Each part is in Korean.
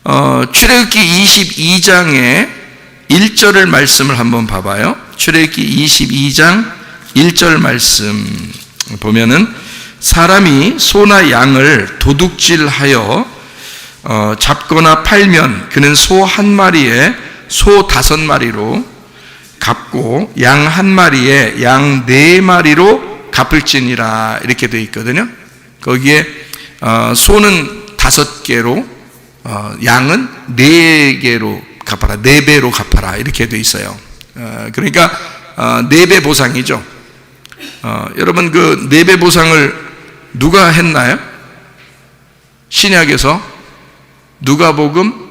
출애굽기 22장의 1절을 말씀을 한번 봐봐요. 출애굽기 22장 1절 말씀 보면은 사람이 소나 양을 도둑질하여 잡거나 팔면 그는 소 한 마리에 소 5마리로 갚고 양 한 마리에 양 4마리로 갚을지니라 이렇게 되어 있거든요. 거기에 소는 5개로 양은 4개로 갚아라, 4배로 갚아라 이렇게 되어 있어요. 그러니까 4배 보상이죠. 여러분 그 4배 보상을 누가 했나요? 신약에서 누가복음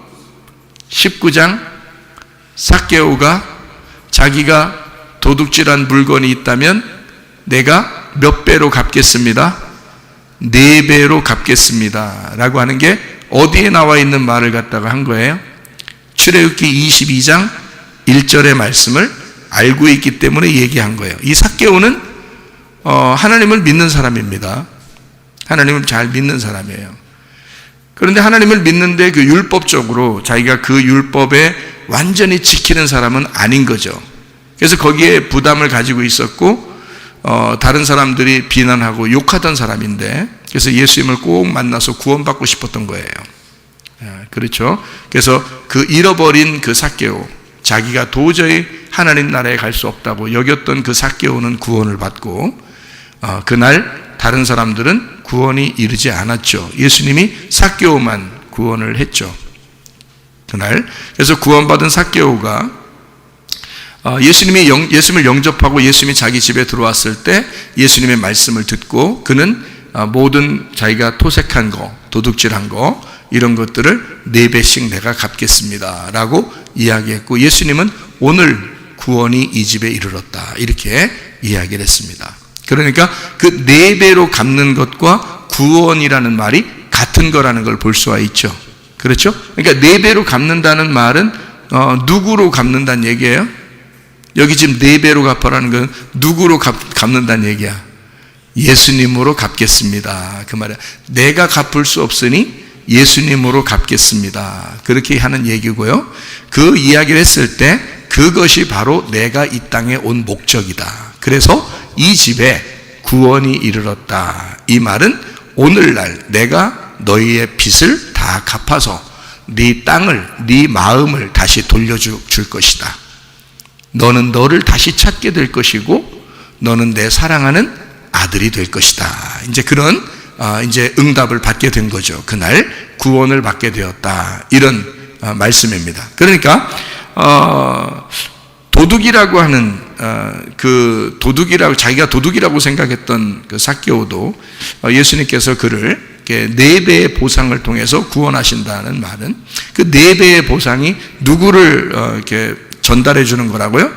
19장 삭개오가 자기가 도둑질한 물건이 있다면 내가 몇 배로 갚겠습니다? 4배로 갚겠습니다 라고 하는 게 어디에 나와 있는 말을 갖다가 한 거예요? 출애굽기 22장 1절의 말씀을 알고 있기 때문에 얘기한 거예요. 이 삭개오는 하나님을 믿는 사람입니다. 하나님을 잘 믿는 사람이에요. 그런데 하나님을 믿는데 그 율법적으로 자기가 그 율법에 완전히 지키는 사람은 아닌 거죠. 그래서 거기에 부담을 가지고 있었고 다른 사람들이 비난하고 욕하던 사람인데 그래서 예수님을 꼭 만나서 구원받고 싶었던 거예요. 그렇죠. 그래서 그 잃어버린 그 삭개오, 자기가 도저히 하나님 나라에 갈 수 없다고 여겼던 그 삭개오는 구원을 받고 그날 다른 사람들은 구원이 이르지 않았죠. 예수님이 삭개오만 구원을 했죠. 그날. 그래서 구원받은 삭개오가 예수님을 영접하고 예수님이 자기 집에 들어왔을 때 예수님의 말씀을 듣고 그는 모든 자기가 토색한 거, 도둑질한 거 이런 것들을 4배씩 내가 갚겠습니다 라고 이야기했고 예수님은 오늘 구원이 이 집에 이르렀다 이렇게 이야기를 했습니다. 그러니까 그 4배로 갚는 것과 구원이라는 말이 같은 거라는 걸 볼 수가 있죠. 그렇죠? 그러니까 4배로 갚는다는 말은 누구로 갚는다는 얘기예요? 여기 지금 4배로 갚아라는 건 누구로 갚는다는 얘기야? 예수님으로 갚겠습니다 그 말이야. 내가 갚을 수 없으니 예수님으로 갚겠습니다 그렇게 하는 얘기고요. 그 이야기를 했을 때 그것이 바로 내가 이 땅에 온 목적이다. 그래서 이 집에 구원이 이르렀다. 이 말은 오늘날 내가 너희의 빚을 다 갚아서 네 땅을, 네 마음을 다시 돌려줄 것이다. 너는 너를 다시 찾게 될 것이고 너는 내 사랑하는 아들이 될 것이다. 이제 그런 이제 응답을 받게 된 거죠. 그날 구원을 받게 되었다. 이런 말씀입니다. 그러니까 도둑이라고 하는 그 도둑이라고 자기가 도둑이라고 생각했던 그 삭개오도 예수님께서 그를 4배의 보상을 통해서 구원하신다는 말은 그 4배의 보상이 누구를 이렇게 전달해 주는 거라고요?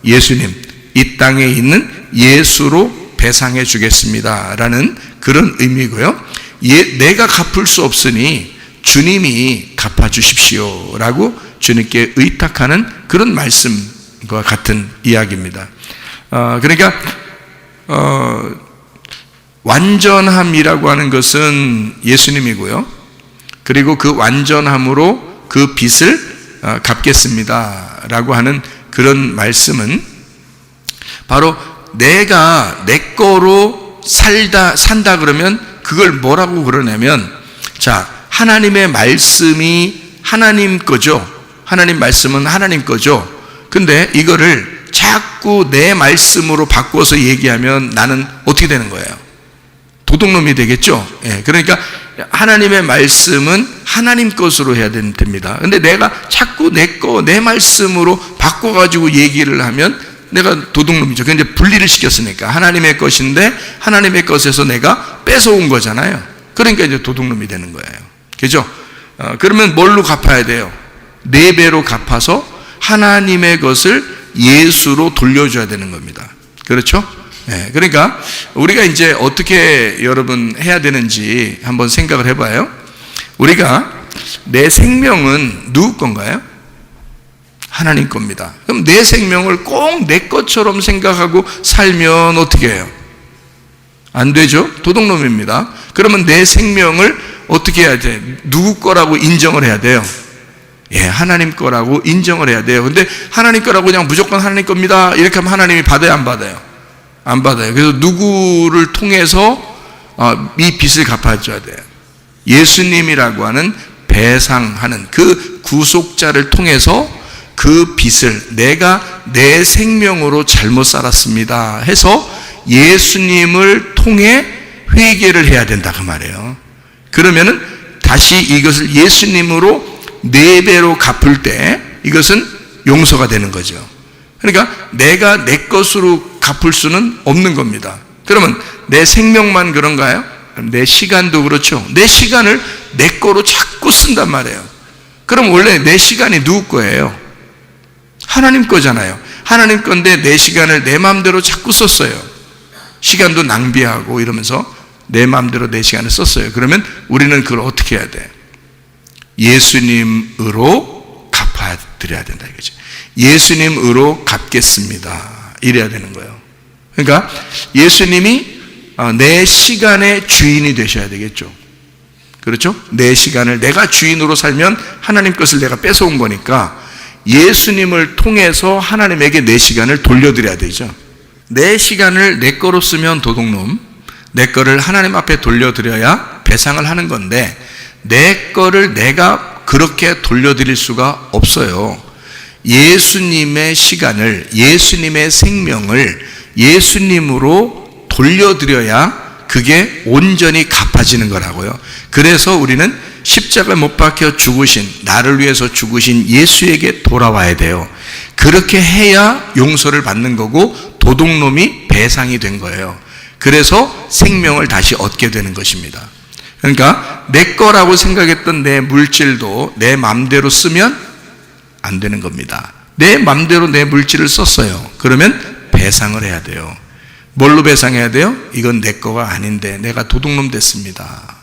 예수님, 이 땅에 있는 예수로 배상해 주겠습니다 라는 그런 의미고요. 내가 갚을 수 없으니 주님이 갚아 주십시오 라고 주님께 의탁하는 그런 말씀과 같은 이야기입니다. 그러니까 완전함이라고 하는 것은 예수님이고요. 그리고 그 완전함으로 그 빚을 갚겠습니다 라고 하는 그런 말씀은 바로 내가 내 거로 산다 그러면 그걸 뭐라고 그러냐면 자, 하나님의 말씀이 하나님 거죠. 하나님 말씀은 하나님 거죠. 근데 이거를 자꾸 내 말씀으로 바꿔서 얘기하면 나는 어떻게 되는 거예요? 도둑놈이 되겠죠. 그러니까 하나님의 말씀은 하나님 것으로 해야 됩니다. 근데 내가 자꾸 내 말씀으로 바꿔가지고 얘기를 하면 내가 도둑놈이죠. 근데 분리를 시켰으니까 하나님의 것인데 하나님의 것에서 내가 뺏어온 거잖아요. 그러니까 이제 도둑놈이 되는 거예요. 그죠? 그러면 뭘로 갚아야 돼요? 4배로 갚아서 하나님의 것을 예수로 돌려줘야 되는 겁니다. 그렇죠? 네, 그러니까 우리가 이제 어떻게 여러분 해야 되는지 한번 생각을 해봐요. 우리가 내 생명은 누구 건가요? 하나님 겁니다. 그럼 내 생명을 꼭 내 것처럼 생각하고 살면 어떻게 해요? 안 되죠? 도둑놈입니다. 그러면 내 생명을 어떻게 해야 돼? 누구 거라고 인정을 해야 돼요? 예, 하나님 거라고 인정을 해야 돼요. 근데 하나님 거라고 그냥 무조건 하나님 겁니다 이렇게 하면 하나님이 받아요, 안 받아요? 안 받아요. 그래서 누구를 통해서 이 빚을 갚아줘야 돼요? 예수님이라고 하는 배상하는 그 구속자를 통해서 그 빚을 내가 내 생명으로 잘못 살았습니다 해서 예수님을 통해 회개를 해야 된다 그 말이에요. 그러면은 다시 이것을 예수님으로 4배로 갚을 때 이것은 용서가 되는 거죠. 그러니까 내가 내 것으로 갚을 수는 없는 겁니다. 그러면 내 생명만 그런가요? 내 시간도 그렇죠. 내 시간을 내 거로 자꾸 쓴단 말이에요. 그럼 원래 내 시간이 누구 거예요? 하나님 거잖아요. 하나님 건데 내 시간을 내 마음대로 자꾸 썼어요. 시간도 낭비하고 이러면서 내 마음대로 내 시간을 썼어요. 그러면 우리는 그걸 어떻게 해야 돼? 예수님으로 갚아드려야 된다 이거죠. 예수님으로 갚겠습니다 이래야 되는 거예요. 그러니까 예수님이 내 시간의 주인이 되셔야 되겠죠. 그렇죠? 내 시간을 내가 주인으로 살면 하나님 것을 내가 뺏어온 거니까 예수님을 통해서 하나님에게 내 시간을 돌려드려야 되죠. 내 시간을 내 거로 쓰면 도둑놈, 내 거를 하나님 앞에 돌려드려야 배상을 하는 건데 내 거를 내가 그렇게 돌려드릴 수가 없어요. 예수님의 시간을, 예수님의 생명을 예수님으로 돌려드려야 그게 온전히 갚아지는 거라고요. 그래서 우리는 십자가에 못 박혀 죽으신, 나를 위해서 죽으신 예수에게 돌아와야 돼요. 그렇게 해야 용서를 받는 거고 도둑놈이 배상이 된 거예요. 그래서 생명을 다시 얻게 되는 것입니다. 그러니까 내 거라고 생각했던 내 물질도 내 맘대로 쓰면 안 되는 겁니다. 내 맘대로 내 물질을 썼어요. 그러면 배상을 해야 돼요. 뭘로 배상해야 돼요? 이건 내 거가 아닌데 내가 도둑놈 됐습니다.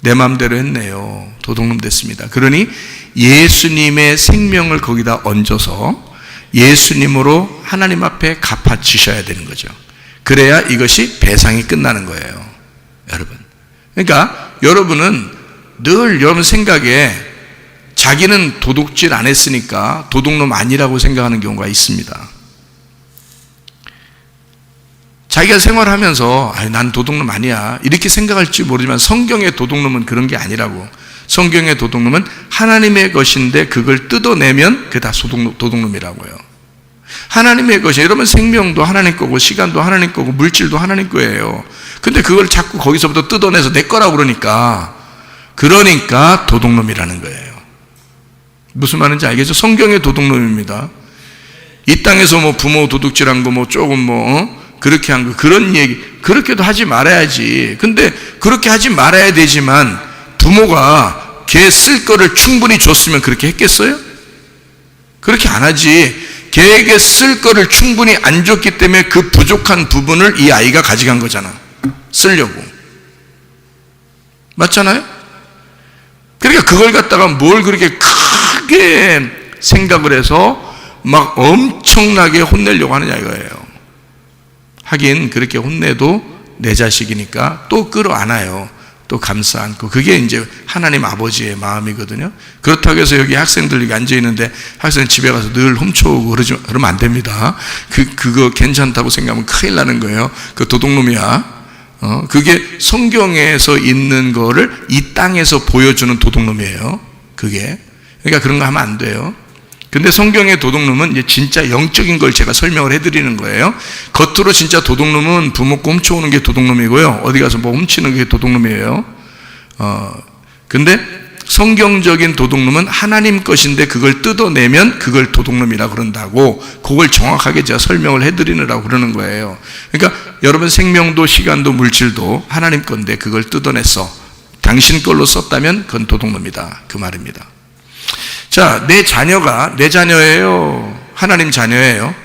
내 맘대로 했네요. 도둑놈 됐습니다. 그러니 예수님의 생명을 거기다 얹어서 예수님으로 하나님 앞에 갚아주셔야 되는 거죠. 그래야 이것이 배상이 끝나는 거예요. 여러분. 그러니까 여러분은 늘 여러분 생각에 자기는 도둑질 안 했으니까 도둑놈 아니라고 생각하는 경우가 있습니다. 자기가 생활하면서 난 도둑놈 아니야 이렇게 생각할지 모르지만 성경의 도둑놈은 그런 게 아니라고. 성경의 도둑놈은 하나님의 것인데 그걸 뜯어내면 그게 다 도둑놈이라고요. 하나님의 것이, 여러분 생명도 하나님 거고 시간도 하나님 거고 물질도 하나님 거예요. 근데 그걸 자꾸 거기서부터 뜯어내서 내 거라고 그러니까 도둑놈이라는 거예요. 무슨 말인지 알겠죠? 성경의 도둑놈입니다. 이 땅에서 뭐 부모 도둑질한 거 뭐 조금 그렇게 한 거 그런 얘기 그렇게도 하지 말아야지. 근데 그렇게 하지 말아야 되지만 부모가 걔 쓸 거를 충분히 줬으면 그렇게 했겠어요? 그렇게 안 하지. 걔에게 쓸 거를 충분히 안 줬기 때문에 그 부족한 부분을 이 아이가 가져간 거잖아. 쓰려고. 맞잖아요? 그러니까 그걸 갖다가 뭘 그렇게 크게 생각을 해서 막 엄청나게 혼내려고 하느냐 이거예요. 하긴 그렇게 혼내도 내 자식이니까 또 끌어안아요. 또 감싸 안고. 그게 이제 하나님 아버지의 마음이거든요. 그렇다고 해서 여기 학생들 여기 앉아있는데 학생 집에 가서 늘 훔쳐오고 그러면 안 됩니다. 그거 괜찮다고 생각하면 큰일 나는 거예요. 그 도둑놈이야. 그게 성경에서 있는 거를 이 땅에서 보여주는 도둑놈이에요. 그게. 그러니까 그런 거 하면 안 돼요. 근데 성경의 도둑놈은 이제 진짜 영적인 걸 제가 설명을 해드리는 거예요. 겉으로 진짜 도둑놈은 부모 거 훔쳐오는 게 도둑놈이고요. 어디 가서 뭐 훔치는 게 도둑놈이에요. 근데 성경적인 도둑놈은 하나님 것인데 그걸 뜯어내면 그걸 도둑놈이라 그런다고 그걸 정확하게 제가 설명을 해드리느라고 그러는 거예요. 그러니까 여러분 생명도 시간도 물질도 하나님 건데 그걸 뜯어냈어. 당신 걸로 썼다면 그건 도둑놈이다. 그 말입니다. 자, 내 자녀가 내 자녀예요? 하나님 자녀예요?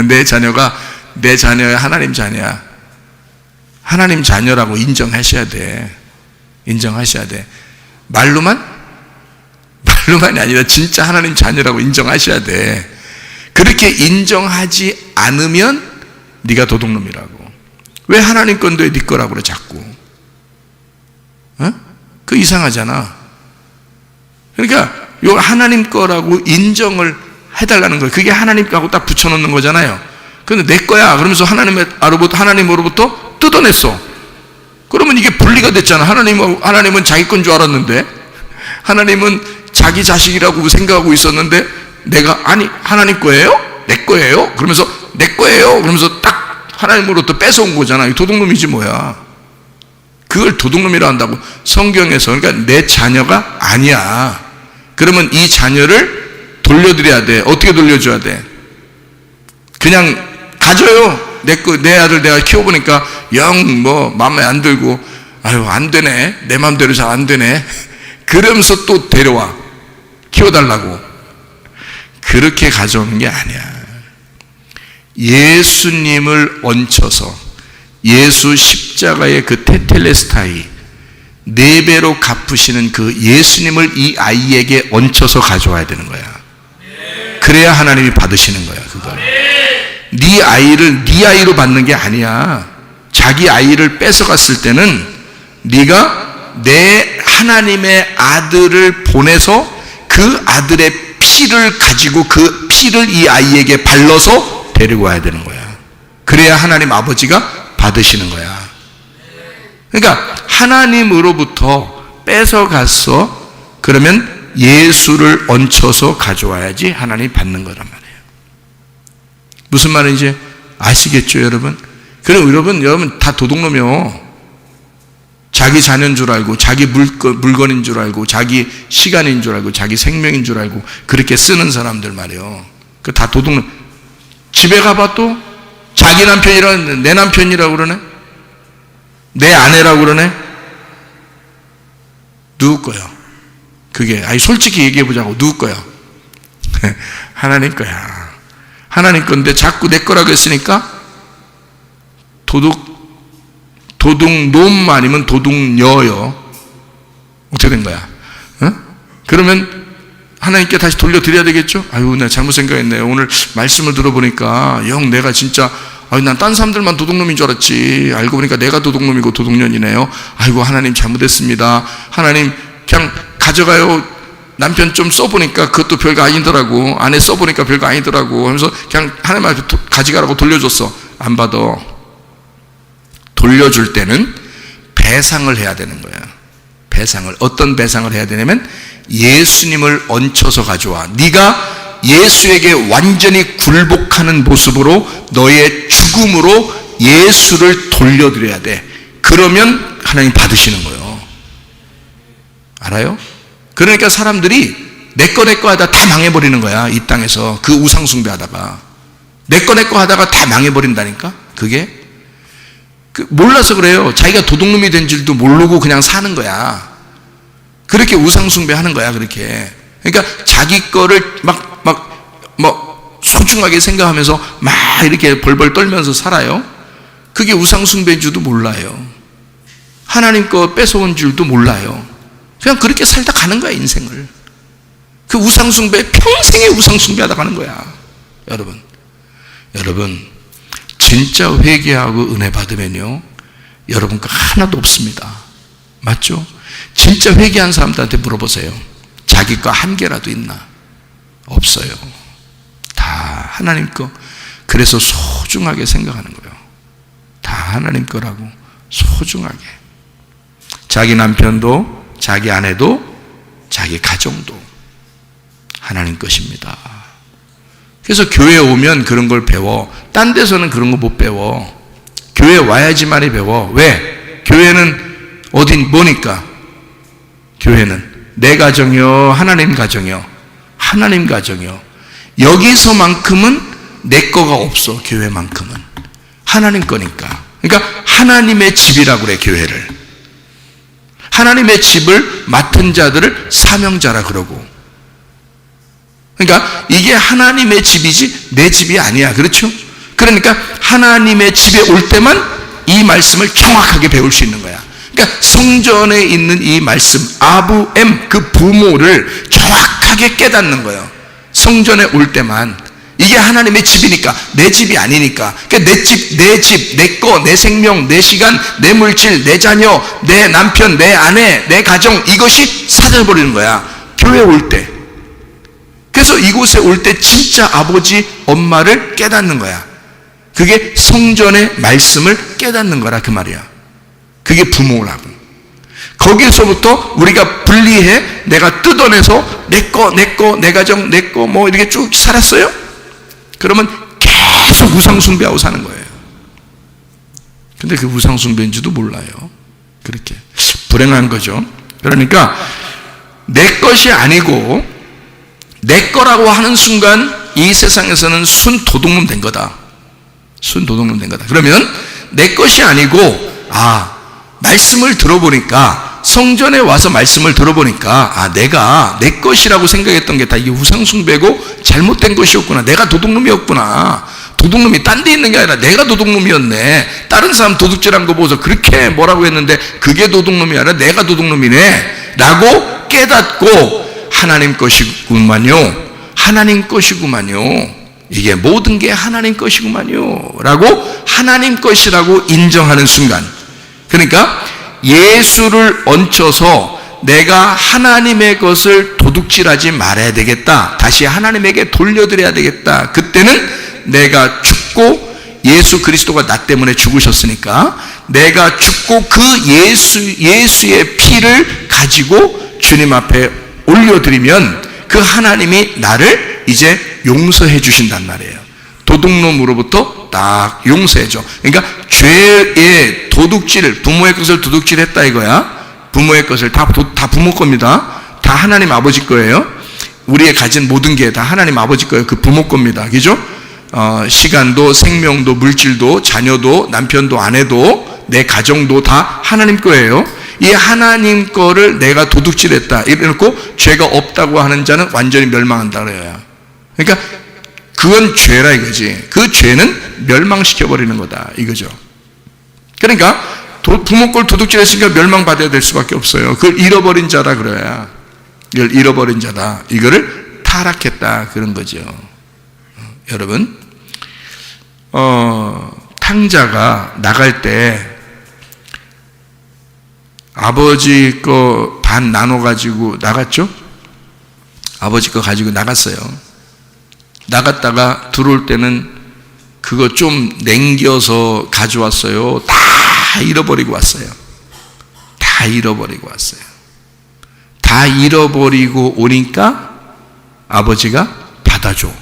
내 자녀가 내 자녀야? 하나님 자녀야? 하나님 자녀라고 인정하셔야 돼. 인정하셔야 돼. 말로만이 아니라 진짜 하나님 자녀라고 인정하셔야 돼. 그렇게 인정하지 않으면 네가 도둑놈이라고. 왜 하나님 건데 네 거라고 그래 자꾸. 그 이상하잖아. 그러니까 요 하나님 거라고 인정을 해달라는 거예요. 그게 하나님 거하고 딱 붙여놓는 거잖아요. 근데 내 거야 그러면서 하나님으로부터 뜯어냈어. 그러면 이게 분리가 됐잖아. 하나님은 자기 건 줄 알았는데, 하나님은 자기 자식이라고 생각하고 있었는데, 내가 아니 하나님 거예요? 내 거예요? 그러면서 내 거예요? 그러면서 딱 하나님으로부터 뺏어온 거잖아. 이 도둑놈이지 뭐야. 그걸 도둑놈이라 한다고 성경에서. 그러니까 내 자녀가 아니야. 그러면 이 자녀를 돌려드려야 돼. 어떻게 돌려줘야 돼? 그냥 가져요. 내 아들 내가 키워보니까 영 마음에 안 들고, 아유 안 되네, 내 마음대로 잘 안 되네, 그러면서 또 데려와 키워달라고. 그렇게 가져오는 게 아니야. 예수님을 얹혀서 예수 십자가의 그 테텔레스타이 4배로 갚으시는 그 예수님을 이 아이에게 얹혀서 가져와야 되는 거야. 그래야 하나님이 받으시는 거야. 그걸 네 아이를 네 아이로 받는 게 아니야. 자기 아이를 뺏어갔을 때는 네가 내 하나님의 아들을 보내서 그 아들의 피를 가지고 그 피를 이 아이에게 발라서 데리고 와야 되는 거야. 그래야 하나님 아버지가 받으시는 거야. 그러니까 하나님으로부터 뺏어갔어. 그러면 예수를 얹혀서 가져와야지 하나님이 받는 거란 말이에요. 무슨 말인지 아시겠죠, 여러분? 그럼 여러분 다 도둑놈이요. 자기 자녀인 줄 알고, 자기 물건인 줄 알고, 자기 시간인 줄 알고, 자기 생명인 줄 알고 그렇게 쓰는 사람들 말이에요. 그 다 도둑놈. 집에 가봐 또 자기 남편이라, 내 남편이라고 그러네, 내 아내라고 그러네. 누구 거야? 그게 솔직히 얘기해보자고. 누구 거야? 하나님 거야. 하나님 건데 자꾸 내 거라고 했으니까 도둑놈 아니면 도둑녀요. 어떻게 된 거야? 그러면 하나님께 다시 돌려드려야 되겠죠? 아유, 내가 잘못 생각했네. 오늘 말씀을 들어보니까 영 내가 진짜, 난 딴 사람들만 도둑놈인 줄 알았지. 알고 보니까 내가 도둑놈이고 도둑년이네요. 아이고, 하나님 잘못했습니다. 하나님 그냥 가져가요. 남편 좀 써보니까 그것도 별거 아니더라고. 아내 써보니까 별거 아니더라고. 하면서 그냥 하나님 앞에 가져가라고 돌려줬어. 안 받아. 돌려줄 때는 배상을 해야 되는 거야. 배상을. 어떤 배상을 해야 되냐면 예수님을 얹혀서 가져와. 네가 예수에게 완전히 굴복하는 모습으로 너의 죽음으로 예수를 돌려드려야 돼. 그러면 하나님 받으시는 거예요. 알아요? 그러니까 사람들이 내 거 하다 다 망해버리는 거야. 이 땅에서 그 우상 숭배하다가 내 거 하다가 다 망해버린다니까. 그게 몰라서 그래요. 자기가 도둑놈이 된 줄도 모르고 그냥 사는 거야. 그렇게 우상 숭배하는 거야. 그렇게. 그러니까 자기 거를 소중하게 생각하면서 막 이렇게 벌벌 떨면서 살아요. 그게 우상 숭배인 줄도 몰라요. 하나님 거 뺏어온 줄도 몰라요. 그냥 그렇게 살다 가는 거야, 인생을. 그 우상숭배, 평생에 우상숭배하다 가는 거야. 여러분 진짜 회개하고 은혜 받으면요, 여러분 거 하나도 없습니다. 맞죠? 진짜 회개한 사람들한테 물어보세요. 자기 거 한 개라도 있나? 없어요. 다 하나님 거. 그래서 소중하게 생각하는 거예요. 다 하나님 거라고 소중하게. 자기 남편도, 자기 아내도, 자기 가정도 하나님 것입니다. 그래서 교회에 오면 그런 걸 배워. 딴 데서는 그런 거 못 배워. 교회에 와야지만이 배워. 왜? 교회는 뭐니까? 교회는 내 가정이요, 하나님 가정이요. 하나님 가정이요. 여기서만큼은 내 거가 없어. 교회만큼은 하나님 거니까. 그러니까 하나님의 집이라고 그래, 교회를. 하나님의 집을 맡은 자들을 사명자라 그러고. 그러니까 이게 하나님의 집이지 내 집이 아니야. 그렇죠? 그러니까 하나님의 집에 올 때만 이 말씀을 정확하게 배울 수 있는 거야. 그러니까 성전에 있는 이 말씀, 아부엠, 그 부모를 정확하게 깨닫는 거예요. 성전에 올 때만. 이게 하나님의 집이니까, 내 집이 아니니까. 그러니까 내 집, 내 거, 내 생명, 내 시간, 내 물질, 내 자녀, 내 남편, 내 아내, 내 가정, 이것이 사라져버리는 거야, 교회 올 때. 그래서 이곳에 올 때 진짜 아버지, 엄마를 깨닫는 거야. 그게 성전의 말씀을 깨닫는 거라, 그 말이야. 그게 부모라고. 거기서부터 우리가 분리해, 내가 뜯어내서 내 거, 내 가정, 내 거, 뭐 이렇게 쭉 살았어요? 그러면 계속 우상숭배하고 사는 거예요. 근데 그 우상숭배인지도 몰라요. 그렇게 불행한 거죠. 그러니까 내 것이 아니고 내 거라고 하는 순간 이 세상에서는 순 도둑놈 된 거다. 순 도둑놈 된 거다. 그러면 내 것이 아니고, 말씀을 들어보니까, 성전에 와서 말씀을 들어보니까, 내가 내 것이라고 생각했던 게 다 이게 우상숭배고 잘못된 것이었구나. 내가 도둑놈이었구나. 도둑놈이 딴 데 있는 게 아니라 내가 도둑놈이었네. 다른 사람 도둑질한 거 보고서 그렇게 뭐라고 했는데 그게 도둑놈이 아니라 내가 도둑놈이네 라고 깨닫고, 하나님 것이구만요. 하나님 것이구만요. 이게 모든 게 하나님 것이구만요 라고 하나님 것이라고 인정하는 순간, 그러니까 예수를 얹혀서 내가 하나님의 것을 도둑질하지 말아야 되겠다, 다시 하나님에게 돌려드려야 되겠다. 그때는 내가 죽고, 예수 그리스도가 나 때문에 죽으셨으니까 내가 죽고 그 예수의 피를 가지고 주님 앞에 올려드리면 그 하나님이 나를 이제 용서해 주신단 말이에요. 도둑놈으로부터 딱 용서해줘. 그러니까 죄의 도둑질, 부모의 것을 도둑질했다 이거야. 부모의 것을 다 부모 겁니다. 다 하나님 아버지 거예요. 우리의 가진 모든 게 다 하나님 아버지 거예요. 그 부모 겁니다. 그죠? 시간도, 생명도, 물질도, 자녀도, 남편도, 아내도, 내 가정도 다 하나님 거예요. 이 하나님 거를 내가 도둑질했다 이래놓고 죄가 없다고 하는 자는 완전히 멸망한다 그래요. 그러니까 그건 죄라 이거지. 그 죄는 멸망시켜버리는 거다 이거죠. 그러니까 부모 걸 도둑질했으니까 멸망받아야 될 수밖에 없어요. 그걸 잃어버린 자라 그래야. 이걸 잃어버린 자다. 이거를 타락했다 그런 거죠. 여러분, 탕자가 나갈 때 아버지 거 반 나눠가지고 나갔죠? 아버지 거 가지고 나갔어요. 나갔다가 들어올 때는 그거 좀 남겨서 가져왔어요. 다 잃어버리고 왔어요. 다 잃어버리고 왔어요. 다 잃어버리고 오니까 아버지가 받아줘.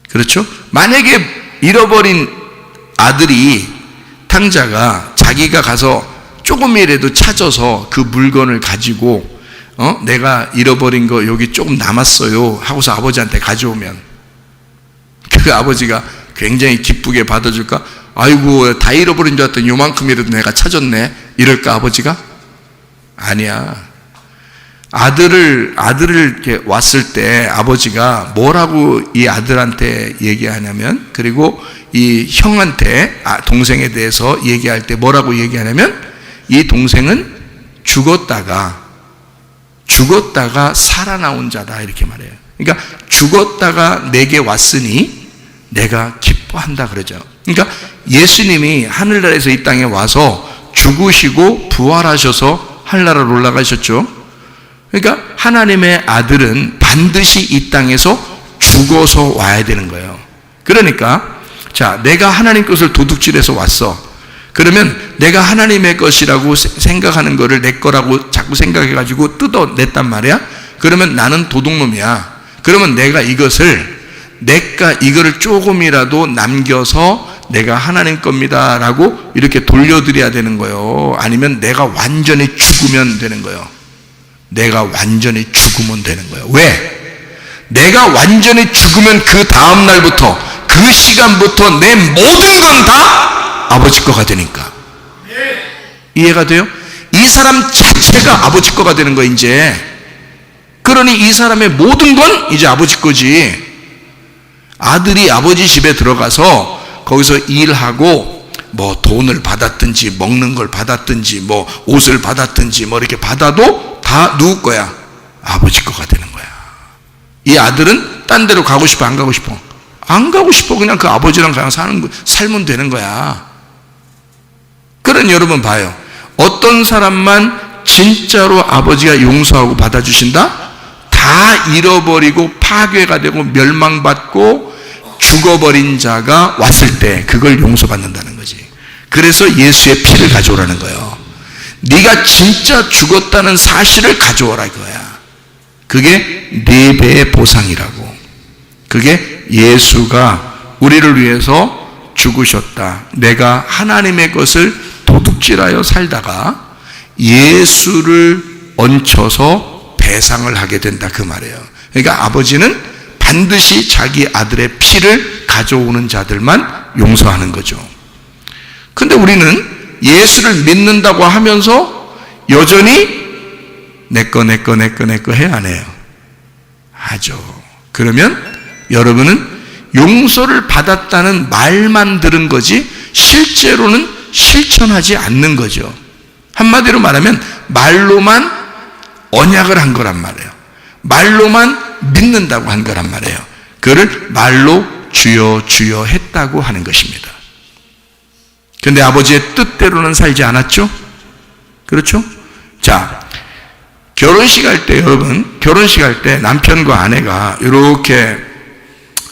그렇죠? 만약에 잃어버린 아들이, 탕자가 자기가 가서 조금이라도 찾아서 그 물건을 가지고 내가 잃어버린 거 여기 조금 남았어요 하고서 아버지한테 가져오면 그 아버지가 굉장히 기쁘게 받아줄까? 아이고 다 잃어버린 줄 알았더니 요만큼이라도 내가 찾았네 이럴까 아버지가? 아니야. 아들을 이렇게 왔을 때 아버지가 뭐라고 이 아들한테 얘기하냐면, 그리고 이 형한테, 동생에 대해서 얘기할 때 뭐라고 얘기하냐면, 이 동생은 죽었다가 살아나온 자다 이렇게 말해요. 그러니까 죽었다가 내게 왔으니 내가 기뻐한다 그러죠. 그러니까 예수님이 하늘나라에서 이 땅에 와서 죽으시고 부활하셔서 하늘나라로 올라가셨죠. 그러니까 하나님의 아들은 반드시 이 땅에서 죽어서 와야 되는 거예요. 그러니까 자, 내가 하나님 것을 도둑질해서 왔어. 그러면 내가 하나님의 것이라고 생각하는 거를 내 거라고 자꾸 생각해가지고 뜯어냈단 말이야. 그러면 나는 도둑놈이야. 그러면 내가 이거를 조금이라도 남겨서 내가 하나님 겁니다 라고 이렇게 돌려드려야 되는 거예요. 아니면 내가 완전히 죽으면 되는 거예요. 내가 완전히 죽으면 되는 거예요. 왜? 내가 완전히 죽으면 그 다음날부터, 그 시간부터 내 모든 건 다 아버지 거가 되니까. 이해가 돼요? 이 사람 자체가 아버지 거가 되는 거야 이제. 그러니 이 사람의 모든 건 이제 아버지 거지. 아들이 아버지 집에 들어가서 거기서 일하고 뭐 돈을 받았든지 먹는 걸 받았든지 뭐 옷을 받았든지 뭐 이렇게 받아도 다 누구 거야? 아버지 거가 되는 거야. 이 아들은 딴 데로 가고 싶어, 안 가고 싶어? 안 가고 싶어. 그냥 그 아버지랑 그냥 살면 되는 거야. 그런 여러분 봐요. 어떤 사람만 진짜로 아버지가 용서하고 받아주신다? 다 잃어버리고 파괴가 되고 멸망받고 죽어버린 자가 왔을 때 그걸 용서받는다는 거지. 그래서 예수의 피를 가져오라는 거예요. 네가 진짜 죽었다는 사실을 가져오라 이거야. 그게 4배의 보상이라고. 그게 예수가 우리를 위해서 죽으셨다. 내가 하나님의 것을 도둑질하여 살다가 예수를 얹혀서 배상을 하게 된다 그 말이에요. 그러니까 아버지는 반드시 자기 아들의 피를 가져오는 자들만 용서하는 거죠. 근데 우리는 예수를 믿는다고 하면서 여전히 내꺼 해야 안 해요? 하죠. 그러면 여러분은 용서를 받았다는 말만 들은 거지 실제로는 실천하지 않는 거죠. 한마디로 말하면 말로만 언약을 한 거란 말이에요. 말로만 믿는다고 한 거란 말이에요. 그를 말로 주여 주여 했다고 하는 것입니다. 그런데 아버지의 뜻대로는 살지 않았죠? 그렇죠? 자, 결혼식 할 때 여러분, 결혼식 할 때 남편과 아내가 이렇게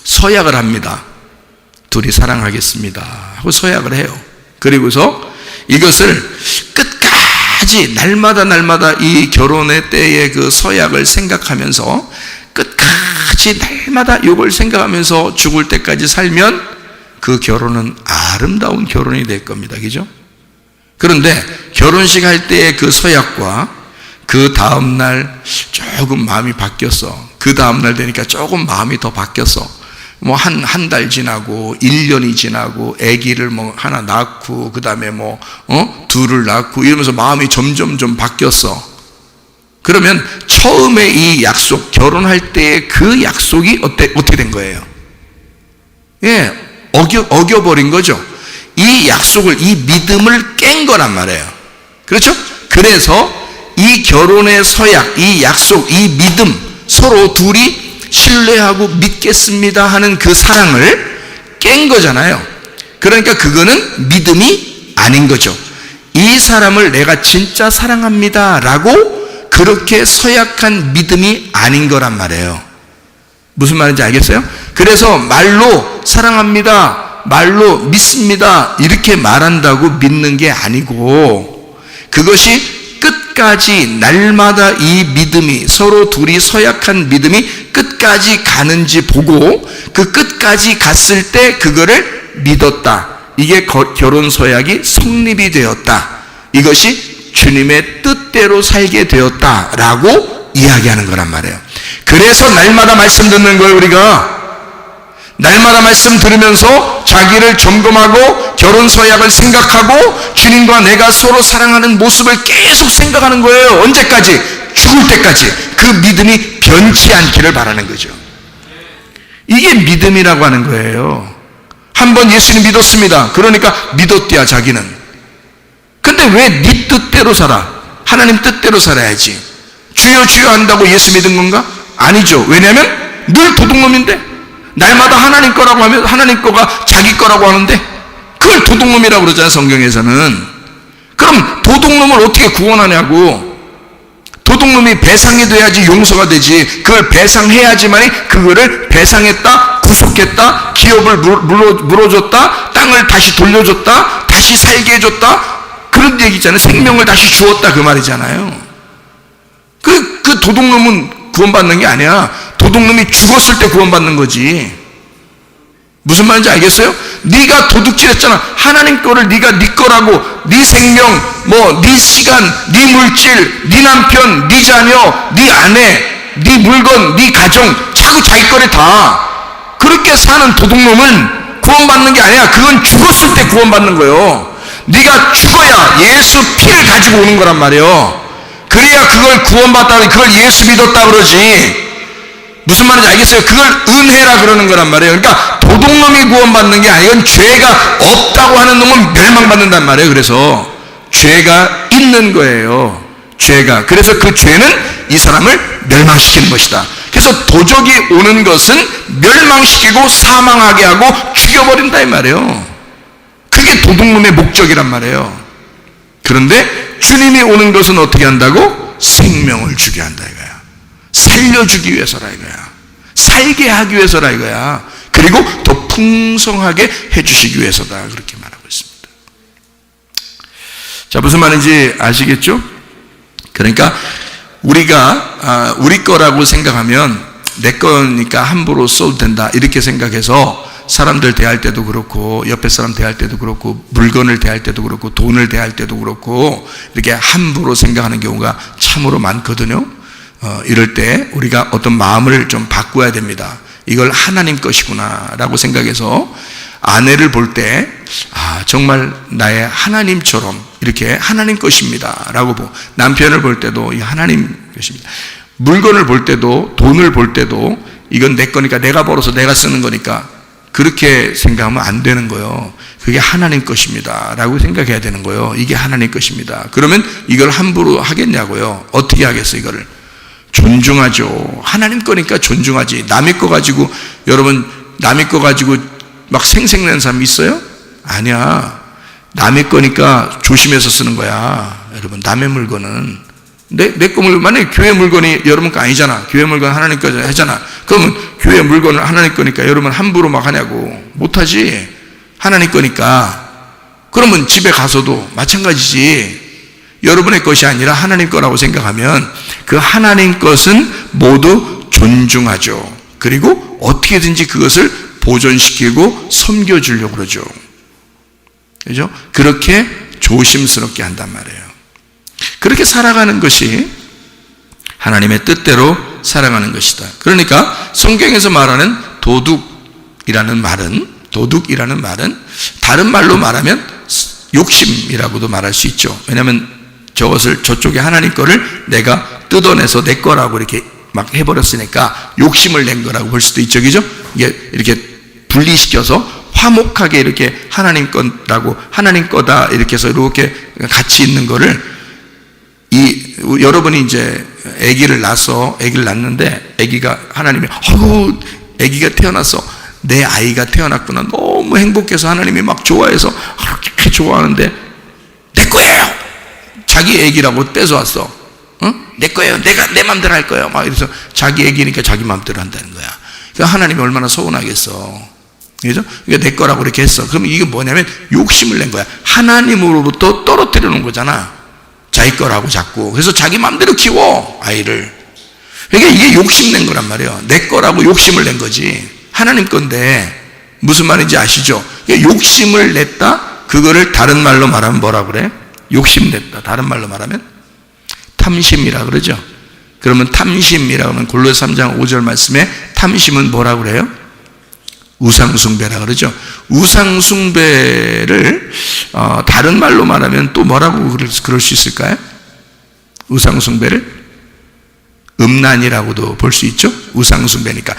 서약을 합니다. 둘이 사랑하겠습니다 하고 서약을 해요. 그리고서 이것을 끝까지 날마다 이 결혼의 때의 그 서약을 생각하면서 끝까지 날마다 이걸 생각하면서 죽을 때까지 살면 그 결혼은 아름다운 결혼이 될 겁니다. 그죠? 그런데 결혼식 할 때의 그 서약과 그 다음날 조금 마음이 바뀌었어. 그 다음날 되니까 조금 마음이 더 바뀌었어. 뭐 한 달 지나고 1년이 지나고 아기를 뭐 하나 낳고 그 다음에 뭐 둘을 낳고 이러면서 마음이 점점 좀 바뀌었어. 그러면 처음에 이 약속, 결혼할 때의 그 약속이 어떻게 된 거예요? 예, 어겨버린 거죠. 이 약속을, 이 믿음을 깬 거란 말이에요. 그렇죠? 그래서 이 결혼의 서약, 이 약속, 이 믿음, 서로 둘이 신뢰하고 믿겠습니다 하는 그 사랑을 깬 거잖아요. 그러니까 그거는 믿음이 아닌 거죠. 이 사람을 내가 진짜 사랑합니다 라고 그렇게 서약한 믿음이 아닌 거란 말이에요. 무슨 말인지 알겠어요? 그래서 말로 사랑합니다, 말로 믿습니다 이렇게 말한다고 믿는 게 아니고, 그것이 끝까지 날마다 이 믿음이, 서로 둘이 서약한 믿음이 끝까지 가는지 보고 그 끝까지 갔을 때 그거를 믿었다. 이게 결혼 서약이 성립이 되었다. 이것이 주님의 뜻대로 살게 되었다라고 이야기하는 거란 말이에요. 그래서 날마다 말씀 듣는 거예요. 우리가 날마다 말씀 들으면서 자기를 점검하고 결혼 서약을 생각하고 주님과 내가 서로 사랑하는 모습을 계속 생각하는 거예요. 언제까지? 죽을 때까지. 그 믿음이 변치 않기를 바라는 거죠. 이게 믿음이라고 하는 거예요. 한번 예수님 믿었습니다. 그러니까 믿었대야 자기는. 근데 왜 네 뜻대로 살아? 하나님 뜻대로 살아야지. 주여 주여 한다고 예수 믿은 건가? 아니죠. 왜냐하면 늘 도둑놈인데, 날마다 하나님 거라고 하면 하나님 거가 자기 거라고 하는데 그걸 도둑놈이라고 그러잖아요, 성경에서는. 그럼 도둑놈을 어떻게 구원하냐고. 도둑놈이 배상이 돼야지 용서가 되지. 그걸 배상해야지만이 그거를 배상했다, 구속했다, 기업을 물어줬다, 땅을 다시 돌려줬다, 다시 살게 해줬다, 그런 얘기잖아요. 생명을 다시 주었다 그 말이잖아요. 그 도둑놈은 구원받는 게 아니야. 도둑놈이 죽었을 때 구원받는 거지. 무슨 말인지 알겠어요? 네가 도둑질했잖아. 하나님 거를 네가 네 거라고, 네 생명, 뭐 네 시간, 네 물질, 네 남편, 네 자녀, 네 아내, 네 물건, 네 가정, 자꾸 자기 거를 다 그렇게 사는 도둑놈은 구원받는 게 아니야. 그건 죽었을 때 구원받는 거예요. 네가 죽어야 예수 피를 가지고 오는 거란 말이에요. 그래야 그걸 구원받다, 그걸 예수 믿었다 그러지. 무슨 말인지 알겠어요? 그걸 은혜라 그러는 거란 말이에요. 그러니까 도둑놈이 구원받는 게 아니고 죄가 없다고 하는 놈은 멸망받는단 말이에요. 그래서 죄가 있는 거예요. 죄가. 그래서 그 죄는 이 사람을 멸망시키는 것이다. 그래서 그래서 도적이 오는 것은 멸망시키고 사망하게 하고 죽여버린다 이 말이에요. 그게 도둑놈의 목적이란 말이에요. 그런데 주님이 오는 것은 어떻게 한다고? 생명을 주게 한다 이거야. 살려주기 위해서라 이거야. 살게 하기 위해서라 이거야. 그리고 더 풍성하게 해주시기 위해서다 그렇게 말하고 있습니다. 자, 무슨 말인지 아시겠죠? 그러니까 우리가 우리 거라고 생각하면 내 거니까 함부로 써도 된다 이렇게 생각해서 사람들 대할 때도 그렇고 옆에 사람 대할 때도 그렇고 물건을 대할 때도 그렇고 돈을 대할 때도 그렇고 이렇게 함부로 생각하는 경우가 참으로 많거든요. 이럴 때 우리가 어떤 마음을 좀 바꿔야 됩니다. 이걸 하나님 것이구나 라고 생각해서 아내를 볼 때 정말 나의 하나님처럼 이렇게 하나님 것입니다 라고 보고, 남편을 볼 때도 이 하나님 것입니다. 물건을 볼 때도 돈을 볼 때도 이건 내 거니까 내가 벌어서 내가 쓰는 거니까 그렇게 생각하면 안 되는 거예요. 그게 하나님 것입니다 라고 생각해야 되는 거예요. 이게 하나님 것입니다. 그러면 이걸 함부로 하겠냐고요. 어떻게 하겠어 이거를. 존중하죠. 하나님 거니까 존중하지. 남의 거 가지고, 여러분 남의 거 가지고 막 생색내는 사람 있어요? 아니야. 남의 거니까 조심해서 쓰는 거야. 여러분 남의 물건은 내 거 물건, 만약에 교회 물건이 여러분 거 아니잖아. 교회 물건 하나님 거 하잖아. 그러면 교회 물건을 하나님 거니까 여러분 함부로 막 하냐고. 못하지. 하나님 거니까. 그러면 집에 가서도 마찬가지지. 여러분의 것이 아니라 하나님 거라고 생각하면 그 하나님 것은 모두 존중하죠. 그리고 어떻게든지 그것을 보존시키고 섬겨주려고 그러죠. 그죠? 그렇게 조심스럽게 한단 말이에요. 그렇게 살아가는 것이 하나님의 뜻대로 살아가는 것이다. 그러니까 성경에서 말하는 도둑이라는 말은 다른 말로 말하면 욕심이라고도 말할 수 있죠. 왜냐하면 저쪽에 하나님 거를 내가 뜯어내서 내 거라고 이렇게 막 해버렸으니까 욕심을 낸 거라고 볼 수도 있죠. 그죠? 이게 이렇게 분리시켜서 화목하게 이렇게 하나님 거라고, 하나님 거다 이렇게 해서 이렇게 같이 있는 거를, 여러분이 이제 아기를 낳는데 아기가 하나님이 아기가 태어났어. 내 아이가 태어났구나. 너무 행복해서 하나님이 막 좋아해서 그렇게 좋아하는데 내 거예요. 자기 아기라고 뺏어왔어. 내 거예요. 내 맘대로 할 거예요. 막 이래서 자기 아기니까 자기 맘대로 한다는 거야. 그러니까 하나님이 얼마나 서운하겠어. 그죠? 그러니까 내 거라고 이렇게 했어. 그럼 이게 뭐냐면 욕심을 낸 거야. 하나님으로부터 떨어뜨려 놓은 거잖아. 자기 거라고 자꾸. 그래서 자기 맘대로 키워 아이를. 그러니까 이게 욕심낸 거란 말이에요. 내 거라고 욕심을 낸 거지. 하나님 건데 무슨 말인지 아시죠? 그러니까 욕심을 냈다. 그거를 다른 말로 말하면 뭐라 그래? 욕심냈다. 다른 말로 말하면 탐심이라 그러죠. 그러면 탐심이라고 하면 골로새 3장 5절 말씀에 탐심은 뭐라 그래요? 우상숭배라 그러죠. 우상숭배를 다른 말로 말하면 또 뭐라고 그럴 수 있을까요? 우상숭배를 음란이라고도 볼 수 있죠. 우상숭배니까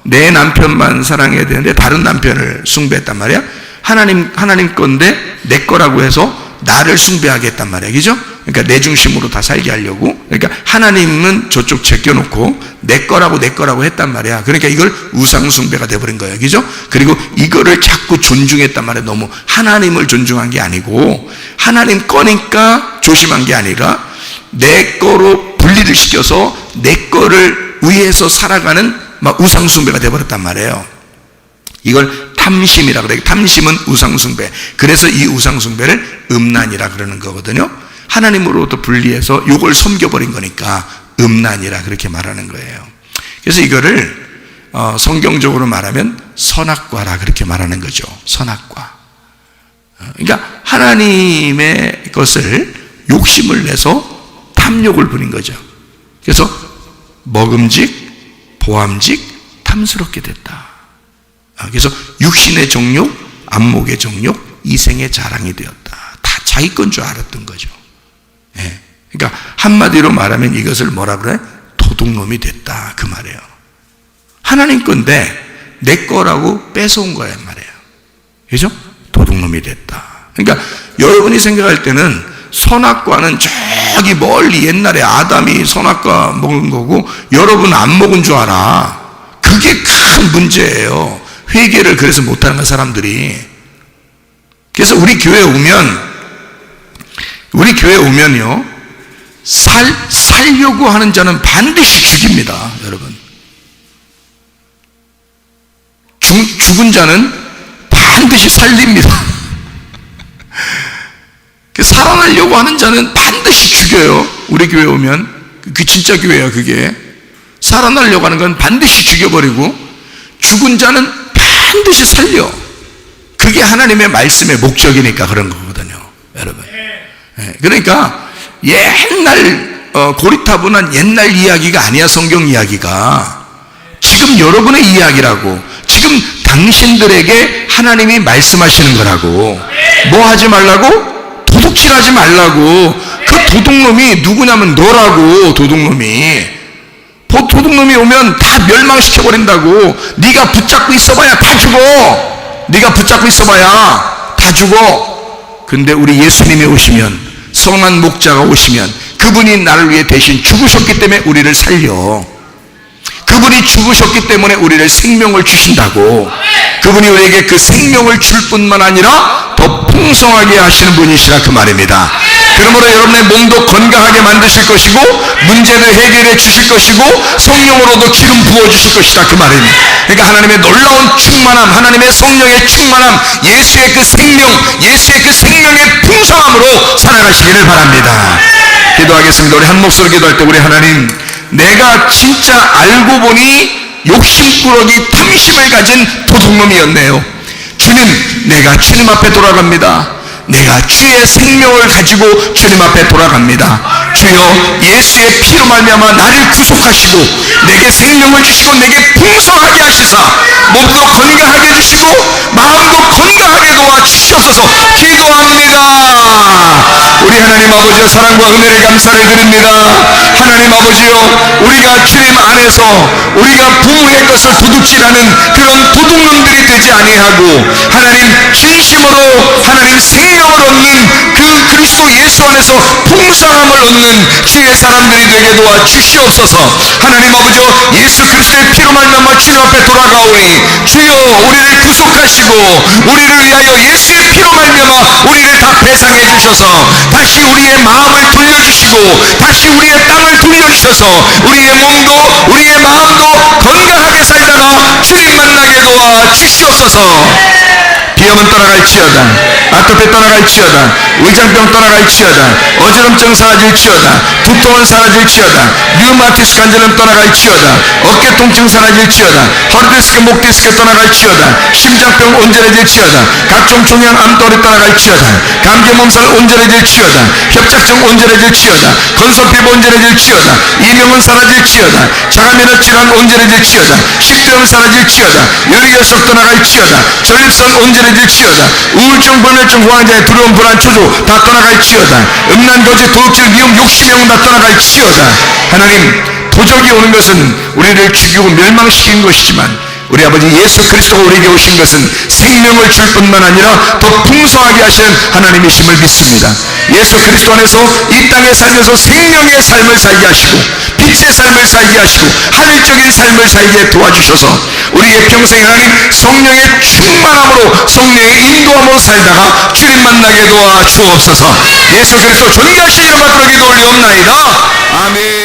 내 남편만 사랑해야 되는데 다른 남편을 숭배했단 말이야. 하나님 건데 내 거라고 해서 나를 숭배하게 했단 말이야. 그죠? 그러니까 내 중심으로 다 살게 하려고. 그러니까 하나님은 저쪽 제껴놓고 내 거라고 했단 말이야. 그러니까 이걸 우상숭배가 돼버린 거예요. 그죠? 그리고 이거를 자꾸 존중했단 말이야. 너무 하나님을 존중한 게 아니고 하나님 거니까 조심한 게 아니라 내 거로 분리를 시켜서 내 거를 위해서 살아가는 막 우상숭배가 돼버렸단 말이에요. 이걸 탐심이라 그래요. 탐심은 우상숭배. 그래서 이 우상숭배를 음란이라 그러는 거거든요. 하나님으로부터 분리해서 이걸 섬겨버린 거니까 음란이라 그렇게 말하는 거예요. 그래서 이거를 성경적으로 말하면 선악과라 그렇게 말하는 거죠. 선악과. 그러니까 하나님의 것을 욕심을 내서 탐욕을 부린 거죠. 그래서 먹음직, 보암직, 탐스럽게 됐다. 그래서 육신의 정욕, 안목의 정욕, 이생의 자랑이 되었다. 다 자기 건 줄 알았던 거죠. 예. 그러니까 한마디로 말하면 이것을 뭐라 그래? 도둑놈이 됐다 그 말이에요. 하나님 건데 내 거라고 뺏어온 거란 말이에요. 그죠? 도둑놈이 됐다. 그러니까 여러분이 생각할 때는 선악과는 저기 멀리 옛날에 아담이 선악과 먹은 거고 여러분 안 먹은 줄 알아. 그게 큰 문제예요. 회개를 그래서 못하는 거야, 사람들이. 그래서 우리 교회에 오면요, 살려고 하는 자는 반드시 죽입니다, 여러분. 죽은 자는 반드시 살립니다. 살아나려고 하는 자는 반드시 죽여요. 우리 교회에 오면. 그 진짜 교회야, 그게. 살아나려고 하는 건 반드시 죽여버리고 죽은 자는 반드시 살려. 그게 하나님의 말씀의 목적이니까 그런 거거든요, 여러분. 그러니까 옛날 고리타분한 옛날 이야기가 아니야. 성경 이야기가 지금 여러분의 이야기라고. 지금 당신들에게 하나님이 말씀하시는 거라고. 뭐 하지 말라고? 도둑질하지 말라고. 그 도둑놈이 누구냐면 너라고. 도둑놈이 오면 다 멸망시켜버린다고. 네가 붙잡고 있어봐야 다 죽어. 네가 붙잡고 있어봐야 다 죽어. 근데 우리 예수님이 오시면, 선한 목자가 오시면 그분이 나를 위해 대신 죽으셨기 때문에 우리를 살려. 그분이 죽으셨기 때문에 우리를 생명을 주신다고. 그분이 우리에게 그 생명을 줄 뿐만 아니라 더 풍성하게 하시는 분이시라 그 말입니다. 그러므로 여러분의 몸도 건강하게 만드실 것이고 문제를 해결해 주실 것이고 성령으로도 기름 부어주실 것이다 그 말입니다. 그러니까 하나님의 놀라운 충만함, 하나님의 성령의 충만함, 예수의 그 생명의 풍성함으로 살아가시기를 바랍니다. 기도하겠습니다. 우리 한 목소리로 기도할 때, 우리 하나님, 내가 진짜 알고 보니 욕심꾸러기 탐심을 가진 도둑놈이었네요. 주님, 내가 주님 앞에 돌아갑니다. 내가 주의 생명을 가지고 주님 앞에 돌아갑니다. 주여, 예수의 피로 말미암아 나를 구속하시고 내게 생명을 주시고 내게 풍성하게 하시사 몸도 건강하게 해주시고 마음도 건강하게 도와주시옵소서 기도합니다. 우리 하나님 아버지여, 사랑과 은혜를 감사를 드립니다. 하나님 아버지여, 우리가 주님 안에서 우리가 부모의 것을 도둑질하는 그런 도둑놈들이 되지 아니하고 하나님 진심으로 하나님 생명을 얻는 그 그리스도 예수 안에서 풍성함을 얻는 주의 사람들이 되게 도와주시옵소서. 하나님 아버지여, 예수 그리스도의 피로 말미암아 주님 앞에 돌아가오니 주여, 우리를 구속하시고 우리를 위하여 예수의 피로 말미암아 우리를 다 배상해 주셔서 다시 우리의 마음을 돌려주시고 다시 우리의 땅을 돌려주셔서 우리의 몸도 우리의 마음도 건강하게 살다가 주님 만나게 도와주시옵소서. 비염은 떠나갈지어다, 아토피 떠나갈지어다, 위장병 떠나갈지어다, 어지럼증 사라질지어다, 두통은 사라질지어다, 류마티스 관절염 떠나갈지어다, 어깨 통증 사라질지어다, 허리디스크 목디스크 떠나갈지어다, 심장병 온전해질지어다, 각종 종양 암떠리 떠나갈지어다, 감기 몸살 온전해질지어다, 협착증 온전해질지어다, 건선피부 온전해질지어다, 이명은 사라질지어다, 자가면역 질환 온전해질지어다, 식도염 사라질지어다, 유리결석 떠나갈지어다, 전립선 온전해질지어다, 우울증, 불면증, 호황장애, 두려움, 불안, 초조 다 떠나갈지어다, 음란, 거짓, 도둑질, 미움, 욕심형 다 떠나갈지어다. 하나님, 도적이 오는 것은 우리를 죽이고 멸망시킨 것이지만 우리 아버지 예수 그리스도가 우리에게 오신 것은 생명을 줄 뿐만 아니라 더 풍성하게 하시는 하나님이심을 믿습니다. 예수 그리스도 안에서 이 땅에 살면서 생명의 삶을 살게 하시고 빛의 삶을 살게 하시고 하늘적인 삶을 살게 도와주셔서 우리의 평생 하나님 성령의 충만함으로 성령의 인도함으로 살다가 주님 만나게 도와주옵소서. 예수 그리스도 존귀하신 이름 받들어 기도 올리옵나이다. 아멘.